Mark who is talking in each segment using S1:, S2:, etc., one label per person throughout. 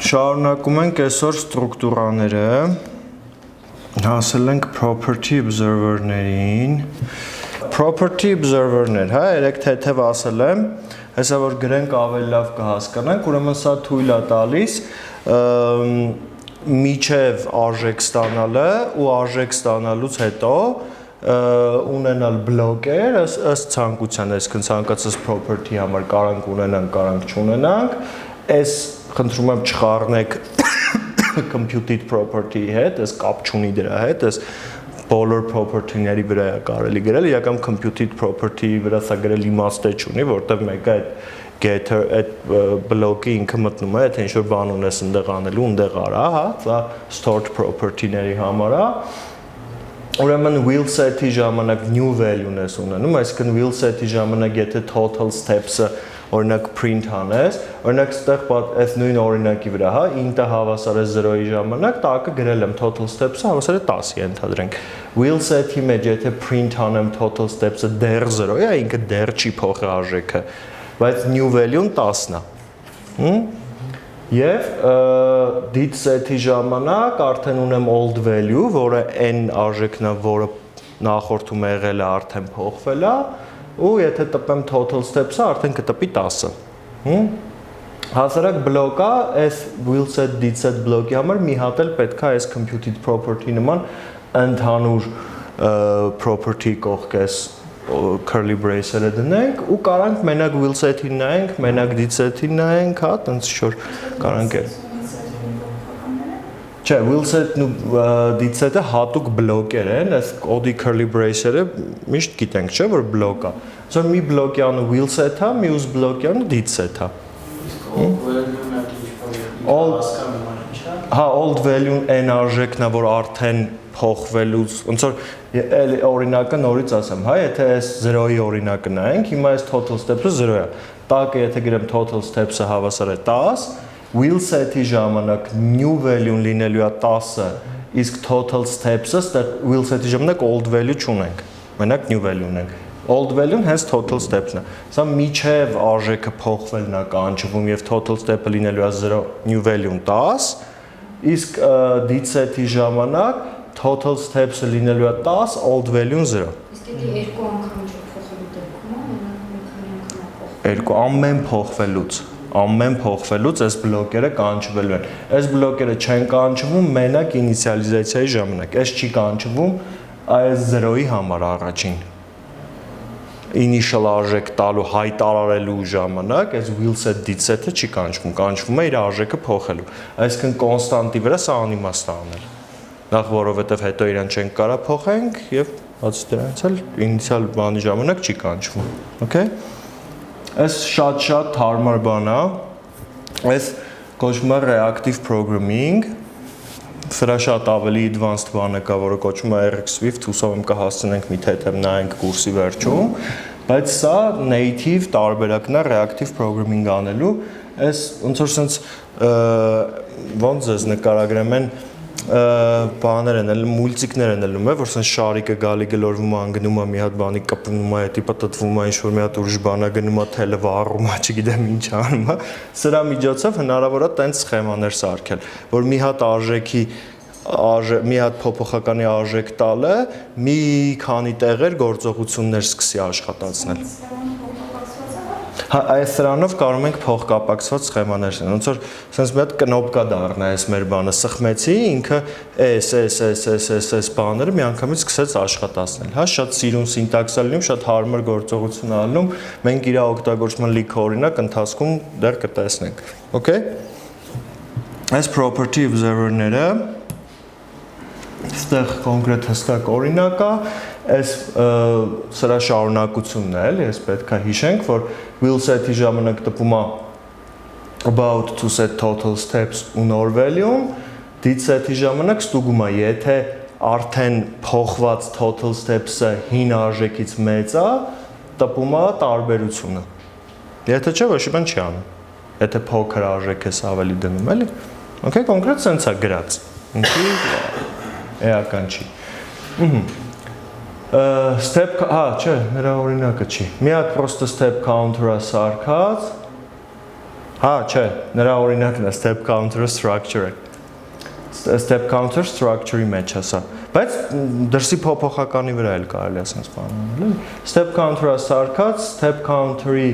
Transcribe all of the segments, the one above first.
S1: Շարունակում ենք այսօր ստրուկտուրաները, հասել ենք property observer-ներին, property observer-ներ, հա, երեք թեթև ասել եմ, հեսա որ գրենք ավելի լավ կհասկանանք, ուրեմն սա թույլ է տալիս միջև արժեք ստանալը ու արժեք ստանալուց հետո ունենալ բլոկեր ըստ ցանկության, այսինքն ցանկացած property համար կարանք ունենանք, կարանք չունենանք, այս խնդրում եմ չխառնեք computed property-ի հետ, այս կապ չունի դրա հետ, այս բոլոր property-ների վրա է կարելի գրել, իրական computed property-ի վրա սա գրել իմաստ չունի, որտեղ մեկը այդ getter այդ բլոկի ինքը մտնում է, եթե ինչ-որ բան ունես ընդեղ անելու, ընդեղ արա, հա, սա stored property-ների համար է։ Ուրեմն will set-ի ժամանակ new value-ն ես ունենում, այսինքն will set-ի ժամանակ եթե total steps-ը օրինակ print անես, օրինակ ստեղ այս նույն օրինակի վրա, հա, int-ը հավասար է 0-ի ժամանակ, տակը գրել եմ total steps-ը հավասար է 10-ի ենթադրենք։ Will set-ի մեջ եթե print անեմ total steps-ը դեռ 0-ի է, ինքը դեռ չի փոխի արժեքը, բայց new value-ն 10-ն է։ Եվ did set-ի ժամանակ արդեն ունեմ old value, որը n արժեքն է, որը նախորդում է եղել է արդեն փոխվել է, ու եթե տպեմ total steps-ը արդեն կտպի 10-ը։ Հասարակ բլոկը այս will set did set բլոկի համար մի հատ էլ պետք է այս computed property նման ընդհանուր property կողքես curly brace-ը դնենք ու կարանք մենակ will set-ին նայենք, մենակ did set-ին նայենք, հա, տենց շոր կարանք է։ Չէ, will set-ն ու did set-ը հատուկ բլոկեր են, այս կոդի curly brace-երը միշտ գիտենք, չէ, որ բլոկ է։ Այսօր մի բլոկյանը will set-ը, մյուս բլոկյանը did set-ը։ Old value-ն n արժեքն է, որ արդեն փոխվելուց, ոնց որ օրինակը նորից ասեմ, հա, եթե այս 0-ի օրինակը նայենք, հիմա այս total steps-ը 0 է։ Տակը եթե գրեմ total steps-ը հավասար է 10, will set-ի ժամանակ new value-ն լինելու է 10-ը, իսկ total steps-ը will set-ի ժամանակ old value չունենք, մենակ new value ունենք։ Old value-ն հենց total steps-ն է։ Սա միջև արժեքը փոխվելն է կանչվում եւ total step-ը լինելու է 0, new value-ն 10, իսկ did set-ի ժամանակ total steps-ը լինելու է 10, old value-ն 0։
S2: Իսկ եթե երկու անգամ չփոխելու դեպքում, ամեն փոխվելուց այս բլոկերը կանչվելու են։ Այս բլոկերը չեն կանչվում մենակ ինիցիալիզացիայի ժամանակ։ Այս չի կանչվում այս 0-ի համար առաջին։ Initial արժեք տալու հայտարարելու ժամանակ այս will set did set-ը չի կանչվում, կանչվում է իր արժեքը փոխելու։ Այսինքն կոնստանտի վրա սա անիմաստ է անել։ Նախ որովհետև հետո իրան չենք կարա փոխենք եւ բացի դրանից էլ ինիցիալ բանի ժամանակ չի կանչվում։ Okay։ Այս շատ հարմար բան է։ Այս կոչվում է reactive programming։ Սրա շատ ավելի advanced բանը կա, որը կոչվում է RX Swift, հուսով եմ կհասցնենք մի թեթև նայենք կուրսի վերջում, բայց սա native տարբերակն է reactive programming անելու։ Այս ոնց որ sense ոնց ես նկարագրեմ են բաներ են, մուլտիկներ են ելնում, որ sense շարիկը գալի գլորվում է, անգնում է մի հատ բանի կպնում է, հետի պատտվում է, ինչ-որ մի հատ ուրիշ բան է գնում է, թելը վառում է, չգիտեմ ինչ անում է։ Սրա միջոցով հնարավոր է տենց սխեմաներ սարքել, որ մի հատ արժեքի մի հատ փոփոխականի արժեք տալը մի քանի տեղեր գործողություններ սկսի աշխատացնել։ Հա, այս սրանով կարող ենք փոխկապակցված սխեմաներ ստանալ։ Ոնց որ sense մի հատ կնոպկա դառնա այս մեր բանը, սխմեցի, ինքը այս բաները միանգամից սկսեց աշխատացնել։ Հա, շատ սիրուն սինտաքս է լինում, շատ հարմար գործողություն է լինում, մենք իր օգտագործման լիքը օրինակ ընթացքում դեռ կտեսնենք։ Okay։ Այս property observer-ները այստեղ կոնկրետ հստակ օրինակ է, այս սրա շարունակությունն է, էլի, այս պետք է հիշենք, որ will set-ի ժամանակ տպում է about to set total steps ու nor value-ն, did set-ի ժամանակ ստուգում է, եթե արդեն փոխված total steps-ը հին արժեքից մեծ է, տպում է տարբերությունը։ Եթե չէ, ոչ մի բան չի անում։ Եթե փոքր արժեք ես ավելի դնում, էլի։ Okay, կոնկրետ sense է գրած։ Ինքի էական չի։ Step, հա, չէ, նրա օրինակը չի։ Մի հատ պրոստը step counter-ը սարքած, Հա, չէ, նրա օրինակն է step counter structure-ը։ Step counter structure-ի մեջ է սա։ Բայց դրսի փոփոխականի վրա էլ կարելի է ասենց բան անել։ Step counter-ը սարքած, step counter-ի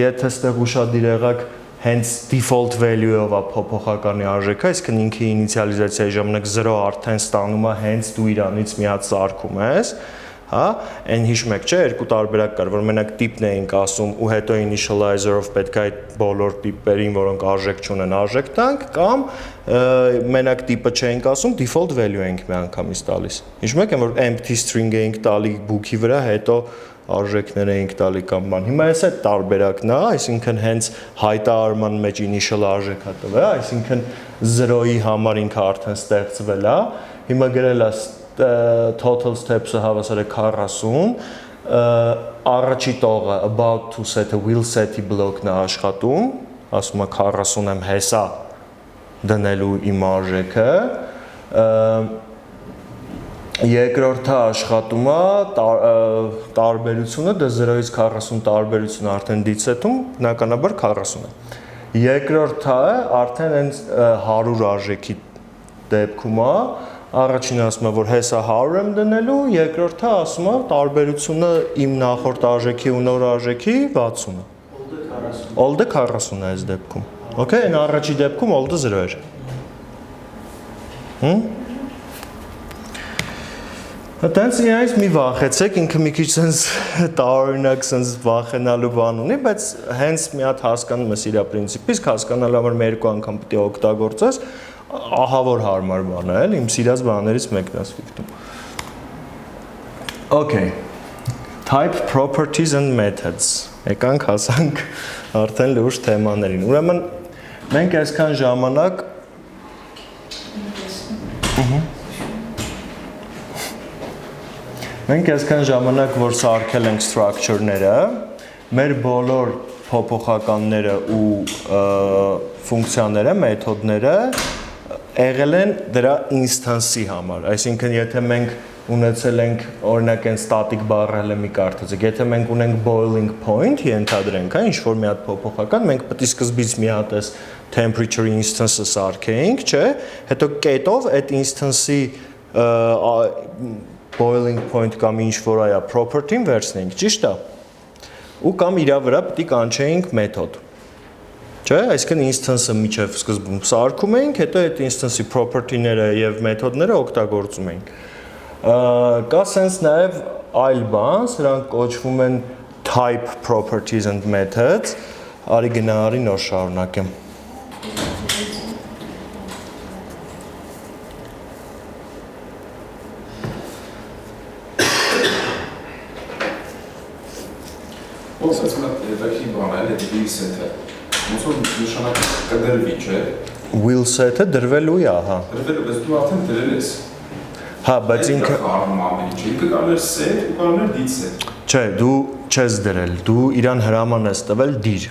S2: եթե ստեղ ուշադիր եղաք հենց default value-ով է փոփոխականի արժեքը, այսինքն ինքի ինիցիալիզացիայի ժամանակ 0 արդեն ստանում է հենց դու իրանից մի հատ սարքում ես, հա, այն հիշում եք, չէ, երկու տարբերակ կար, որ մենակ տիպն էինք ասում ու հետո initializer-ով պետք է այդ բոլոր տիպերին, որոնք արժեք չունեն, արժեք տանք, կամ մենակ տիպը չենք ասում, default value ենք մի անգամից տալիս։ Հիշում եք, որ empty string էինք տալի book-ի վրա, հետո արժեքներ էինք տալի կամ բան։ Հիմա էս այդ տարբերակն է, այսինքն հենց հայտարարման մեջ initial արժեքա տվել, այսինքն 0-ի համար ինքը արդեն ստեղծվել է։ Հիմա գրել է total steps-ը հավասար է 40, առաջի տողը about to set-ը will set-ի բլոկն է աշխատում, ասում է 40 եմ հեսա դնելու իմ արժեքը, երկրորդը աշխատում է տարբերությունը, դա 0-ից 40 տարբերությունը արդեն դիցետում, բնականաբար 40 է։ Երկրորդը արդեն հենց 100 արժեքի դեպքում է, առաջինը ասում է, որ հեսա 100 եմ դնելու, երկրորդը ասում է տարբերությունը իմ նախորդ արժեքի ու նոր արժեքի 60-ը։ Old-ը 40 է այս դեպքում։ Okay, այն առաջի դեպքում old-ը 0 էր։ Այդտենց իրանից մի վախեցեք, ինքը մի քիչ sense տարօրինակ sense վախենալու բան ունի, բայց հենց մի հատ հասկանում ես իր պրինցիպից, հասկանալու համար մի երկու անգամ պետք է օգտագործես, ահա որ հարմար բան է, էլի, իմ սիրած բաներից մեկն է Swift-ում։ Okay. Type properties and methods։ Եկանք հասանք արդեն լուրջ թեմաներին։ Ուրեմն մենք այսքան ժամանակ Մենք այսքան ժամանակ, որ սարքել ենք structure-ները, մեր բոլոր փոփոխականները ու ֆունկցիաները, մեթոդները եղել են դրա instance-ի համար, այսինքն եթե մենք ունեցել ենք օրինակ այն static բառը հենց մի կարդացեք, եթե մենք ունենք boiling point, ենթադրենք, հա, ինչ-որ մի հատ փոփոխական, մենք պետք է սկզբից մի հատ այս temperature instance-ը սարքեինք, չէ, հետո կետով այդ instance-ի boiling point կամ ինչ-որ այա property-ն վերցնենք, ճիշտ է։ Ու կամ իրա վրա պետք է կանչեինք մեթոդ։ Չէ, այսինքն instance-ը միջև սկզբում սարքում էինք, հետո այդ instance-ի property-ները եւ մեթոդները օգտագործում էինք։ Կա sense նաեւ այլ բան, սրանք կոչվում են type properties and methods, արի գնահարի նոր շարունակեմ։
S3: Ոնց է հետաքրքիր բան է, այդ will set-ը։ Ոնց որ նշանակ կդրվի, չէ։
S2: Will set-ը դրվելու է, հա։
S3: Դրվելու, բայց դու արդեն դրել ես։
S2: Հա, բայց ինքը
S3: կարում ամեն ինչ, ինքը կարող է set ու կարող է did set։
S2: Չէ, դու չես դրել, դու իրան հրաման ես տվել դիր։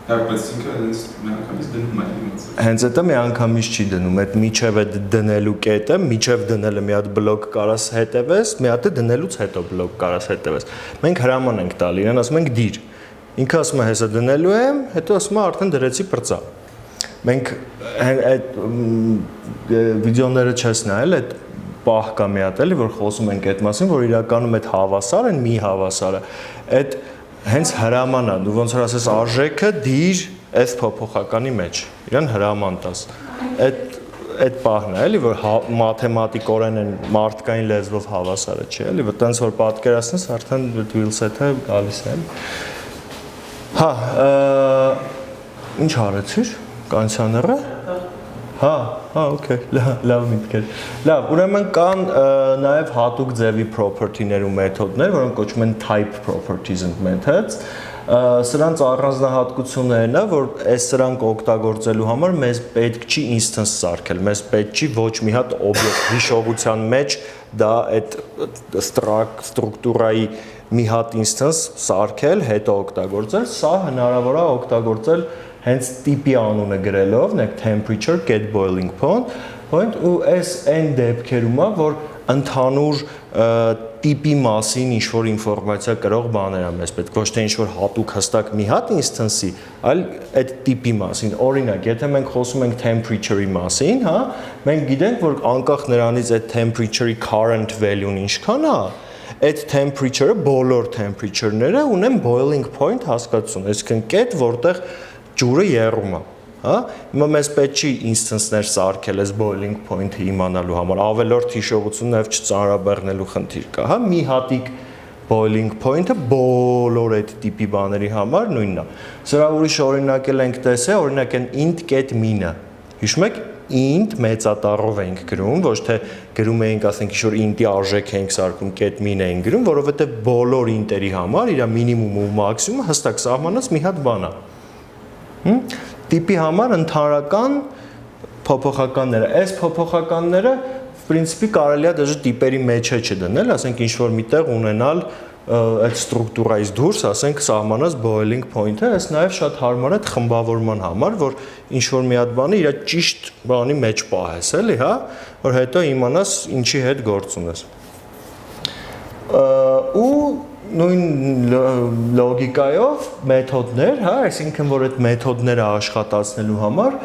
S3: Հա, բայց ինքը հենց միանգամից դնում է իմաց։
S2: Հենց դա միանգամից չի դնում, այդ միջև է դնելու կետը, միջև դնելը մի հատ բլոկ կարաս հետևես, մի հատ դնելուց հետո բլոկ կարաս հետևես։ Մենք հրաման ենք տալի, իրան ասում ենք դիր։ Ինքը ասում է հեսա դնելու եմ, հետո ասում է արդեն դրեցի բրծա։ Մենք այդ վիդեոները չես նայել, այդ պահ կա մի հատ էլի, որ խոսում ենք այդ մասին, որ իրականում այդ հավասար են, մի հավասարը։ Այդ հենց հրաման է, դու ոնց որ ասես արժեքը դիր այս փոփոխականի մեջ, իրան հրաման տաս։ Այդ պահն է, էլի, որ մաթեմատիկորեն են մարդկային լեզվով հավասարը չի, էլի, որ տենց որ պատկերացնես, արդեն will set-ը գալիս է։ Հա, ինչ արեցիր, կանցաները։ Հա, օքեյ, լավ միտքեր։ Լավ, ուրեմն կան նաև հատուկ ձևի property-ներ ու մեթոդներ, որոնք կոչվում են type properties and methods։ Սրանց առանձնահատկություններն է, որ այս սրանք օգտագործելու համար մեզ պետք չի instance սարքել, մեզ պետք չի ոչ մի հատ օբյեկտ հիշողության մեջ դա այդ ստրուկտուրայի մի հատ instance սարքել, հետո օգտագործել, սա հնարավոր է օգտագործել հենց տիպի անունը գրելով, նեք temperature get boiling point ու այս այն դեպքերում է, որ ընդհանուր տիպի մասին ինչ-որ ինֆորմացիա կրող բաներ է մեզ պետք, ոչ թե ինչ-որ հատուկ հստակ մի հատ instance-ի, այլ այդ տիպի մասին։ Օրինակ, եթե մենք խոսում ենք temperature-ի մասին, հա, մենք գիտենք, որ անկախ նրանից այդ temperature-ի current value-ն ինչքան է, այդ temperature-ը, բոլոր temperature-ները ունեն boiling point հասկացություն, այսինքն կետ, որտեղ ջուրը եռում է, հա։ Հիմա մեզ պետք չի instance-ներ սարքել այս boiling point-ը իմանալու համար, ավելորդ հիշողություն նաև չծանրաբեռնելու խնդիր կա, հա, մի հատիկ boiling point-ը բոլոր այդ տիպի բաների համար նույնն է։ Սրա ուրիշ օրինակ էլ ենք տեսել, օրինակ այն int.get-min-ը։ Հիշում եք, int մեծատառով ենք գրում, ոչ թե գրում էինք, ասենք, ինչ-որ int-ի արժեք ենք սարքում, get-min էինք գրում, որովհետև բոլոր int-երի համար իր մինիմումը ու մաքսիմումը հստակ սահմանած մի հատ բան է։ Տիպի համար ընդհանրական փոփոխականները, այս փոփոխականները պրինցիպի կարելի է դժ տիպերի մեջ է չդնել, ասենք ինչ-որ միտեղ ունենալ այդ ստրուկտուրայից դուրս, ասենք սահմանած boiling point-ը, այս նաև շատ հարմար է խմբավորման համար, որ ինչ-որ մի հատ բանը իր ճիշտ բանի մեջ պահես, էլի, հա, որ հետո իմանաս ինչի հետ գործ ունես։ Ու նույն լոգիկայով մեթոդներ, հա, այսինքն որ այդ մեթոդները աշխատացնելու համար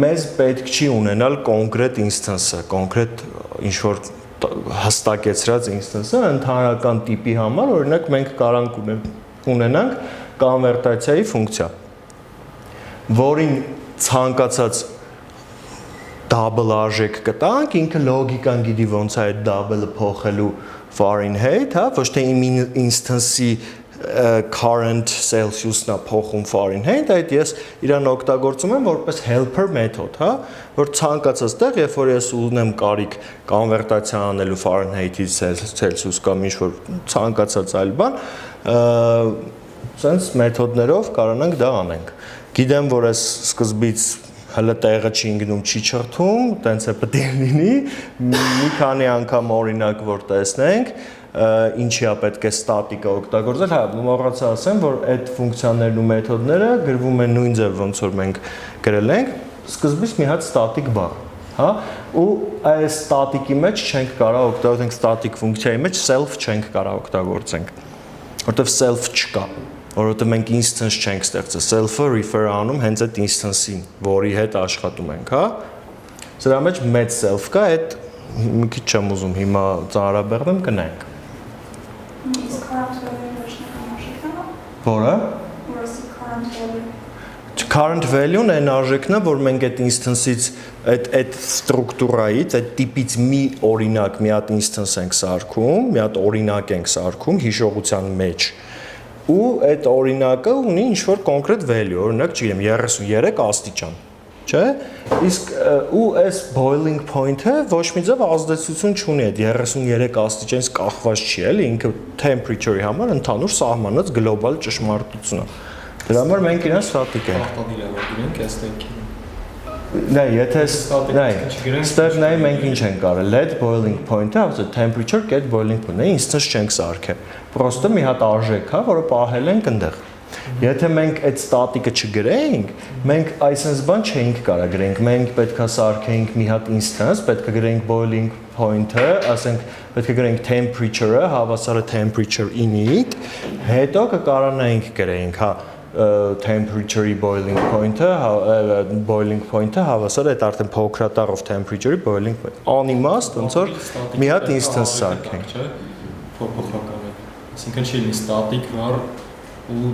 S2: մեզ պետք չի ունենալ կոնկրետ instance-ը, կոնկրետ ինչ-որ հստակեցրած instance-ը, ընդհանրական տիպի համար, օրինակ մենք կարանք ունենանք կոնվերտացիայի ֆունկցիա, որին ցանկացած double արժեք կտանք, ինքը լոգիկան գիտի ոնց է այդ double-ը փոխելու Fahrenheit, հա, ոչ թե իմ instance-ի current Celsius-ն է փոխում Fahrenheit, այդ ես իրան օգտագործում եմ որպես helper method, հա, որ ցանկացած տեղ, երբ որ ես ունեմ կարիք կոնվերտացիա անելու Fahrenheit-ից Celsius կամ ինչ-որ ցանկացած այլ բան, sense մեթոդներով կարողանանք դա անենք։ Գիտեմ, որ այս սկզբից հələ տեղը չի ընկնում, չի չրթում, տենց է պետք է լինի, մի քանի անգամ օրինակ որ տեսնենք, ինչի է պետք է ստատիկա օգտագործել, հա, մոռացա ասեմ, որ այդ ֆունկցիաներն ու մեթոդները գրվում են նույն ձև ոնց որ մենք գրել ենք, սկզբից մի հատ ստատիկ բառ, հա, ու այս ստատիկի մեջ չենք կարող օգտագործենք ստատիկ ֆունկցիայի մեջ self չենք կարող օգտագործենք, որովհետև self չկա, որովհետև մենք instance չենք ստեղծել, self-ը refer անում հենց այդ instance-ին, որի հետ աշխատում ենք, հա։ Սրա մեջ մեծ self կա, այդ մի քիչ չեմ ուզում հիմա ծանրաբեռնեմ կնենք։ Որը current value-ն այն արժեքն է, որ մենք այդ instance-ից այդ ստրուկտուրայից, այդ տիպից մի օրինակ, մի հատ instance ենք սարքում, մի հատ օրինակ ենք սարքում հիշողության մեջ։ Ու այդ օրինակը ունի ինչ-որ կոնկրետ value, օրինակ, չգիտեմ, 33 աստիճան, չէ՞։ Իսկ ու այս boiling point-ը ոչ մի ձև ազդեցություն չունի, այդ 33 աստիճանից կախված չի, էլի, ինքը temperature-ի համար ընդհանուր սահմանած գլոբալ ճշմարտություն է։ Դրա համար մենք իրան ստատիկ ենք։
S4: Արտադիր է, որ գրենք այս տեքին։
S2: Նայ, եթե ստեղ նայ մենք ինչ ենք կարել, let boiling point-ը, ասա temperature get boiling point-ը, instance չենք սարքել։ Պրոստը մի հատ արժեք հա, որը պահել ենք այնտեղ։ Եթե մենք այդ ստատիկը չգրեինք, մենք այսպես բան չէինք կարող գրենք։ Մենք պետքա սարքեինք մի հատ instance, պետքա գրենք boiling point-ը, ասենք պետքա գրենք temperature-ը, հավասար է temperature init, հետո կկարանայինք գրենք, հա temperature-ի boiling point-ը հավասար է այդ արդեն փոքրատառով temperature-ի boiling point։ Անիմաստ ոնց որ մի հատ instance սարքենք,
S4: չէ՞, փոփոխական է։ Այսինքն չի լինի static var ու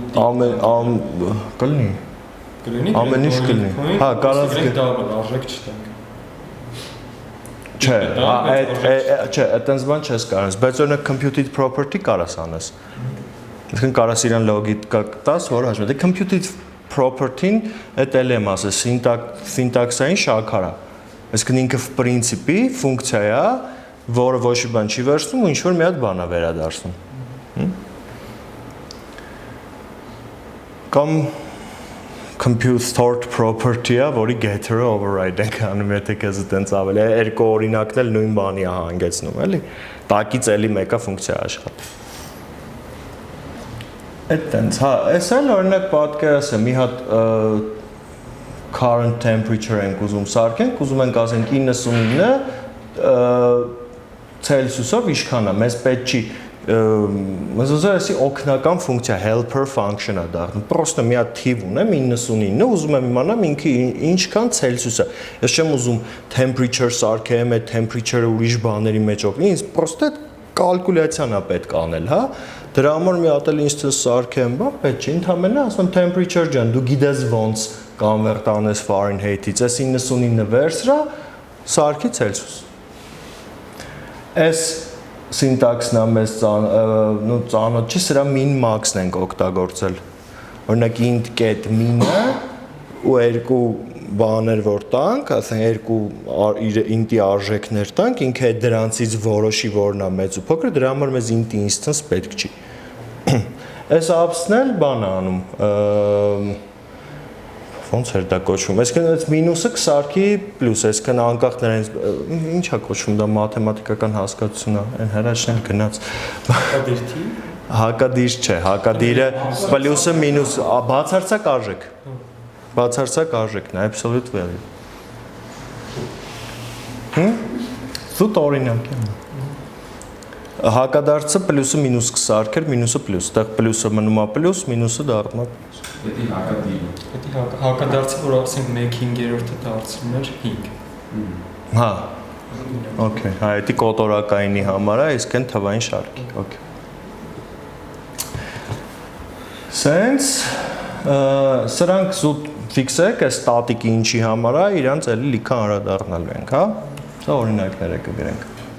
S2: կլինի։
S4: Կլինի։
S2: Ամեն ինչ կլինի։ Հա, կարող է
S4: double արժեք չտանք։
S2: Չէ, չէ, այդպես բան չես կարող, բայց օրինակ computed property կարաս անես։ Այսինքն կարաս իրան լոգիկա տաս, որ հաշվի։ Դե computed property-ն այդ էլ եմ ասել, սինտաքսային շաքար է։ Այսինքն ինքը в принципе ֆունկցիա է, որը ոչ մի բան չի վերցնում ու ինչ որ մի հատ բան է վերադարձնում։ Կամ compute stored property-ը, որի getter-ը override ենք անում, եթե քեզ այդպես ավելի երկու օրինակն էլ նույն բանի է հանգեցնում, էլի։ Տակից էլի մեկը ֆունկցիա աշխատի։ Այդտենց, հա, այս էլ օրինակ պատկերացրեք, մի հատ current temperature ենք ուզում սարքենք, ուզում ենք ասենք 99 Celsius-ով ինչքան է, մեզ պետք չի Mēs uzreiz օգնական ֆունկցիա helper function-ը դառնում։ Պրոստը մի հատ թիվ ունեմ 99, ուզում եմ իմանամ ինքը ինչքան Celsius-ը։ Ես չեմ ուզում temperature սարքեմ, այդ temperature-ը ուրիշ բաների մեջ օգնի, ինձ պրոստը կալկուլյացիան է պետք անել, հա։ Դրա համար մի հատ էլ ինձ սարքեմ, բա պետք չի, ընդհանրապես ասում temperature ջան, դու գիտես ոնց convert անես Fahrenheit-ից, այս 99 վերցրա, սարքի Celsius։ Այս syntax-ն ամես ծանոթ չի, սրա min max-ն ենք օգտագործել։ Օրինակ int get min-ը ու երկու բաներ որ տանք, ասենք երկու int-ի արժեքներ տանք, ինքը դրանցից որոշի որն է մեծ ու փոքր, դրա համար մեզ int instance պետք չի։ Այս apps-ն էլ բան է անում, ոնց էր դա կոչվում։ Այսինքն այս մինուսը կսարքի պլյուս, այսինքն անկախ նրանից ի՞նչ է կոչվում, դա մաթեմատիկական հասկացություն է, այն հրաշքն էլ գնաց։ Հակադիր չէ, հակադիրը պլյուսը մինուս բացարձակ արժեք։ Բացարձակ արժեքն է, absolute value։ Զուտ օրինակ է։ Հակադարձը պլյուսը մինուս կսարքեր, մինուսը պլյուս, այդտեղ պլյուսը մնում է պլյուս, մինուսը դառնում է պլյուս։
S3: Պետք է հակադիրը։
S4: Պետք է հակադարձը, որ ասենք 1/5-ը դարձնում էր 5։
S2: Հա։ Okay, հա, դա կոտորակայինի համար է, իսկ այն թվային շարքի, okay։ Sense սրանք զուտ ֆիքսեք, այս ստատիկի ինչի համար է, իրանց էլի լիքը անդրադառնալու ենք, հա։ Սա օրինակները կգրենք։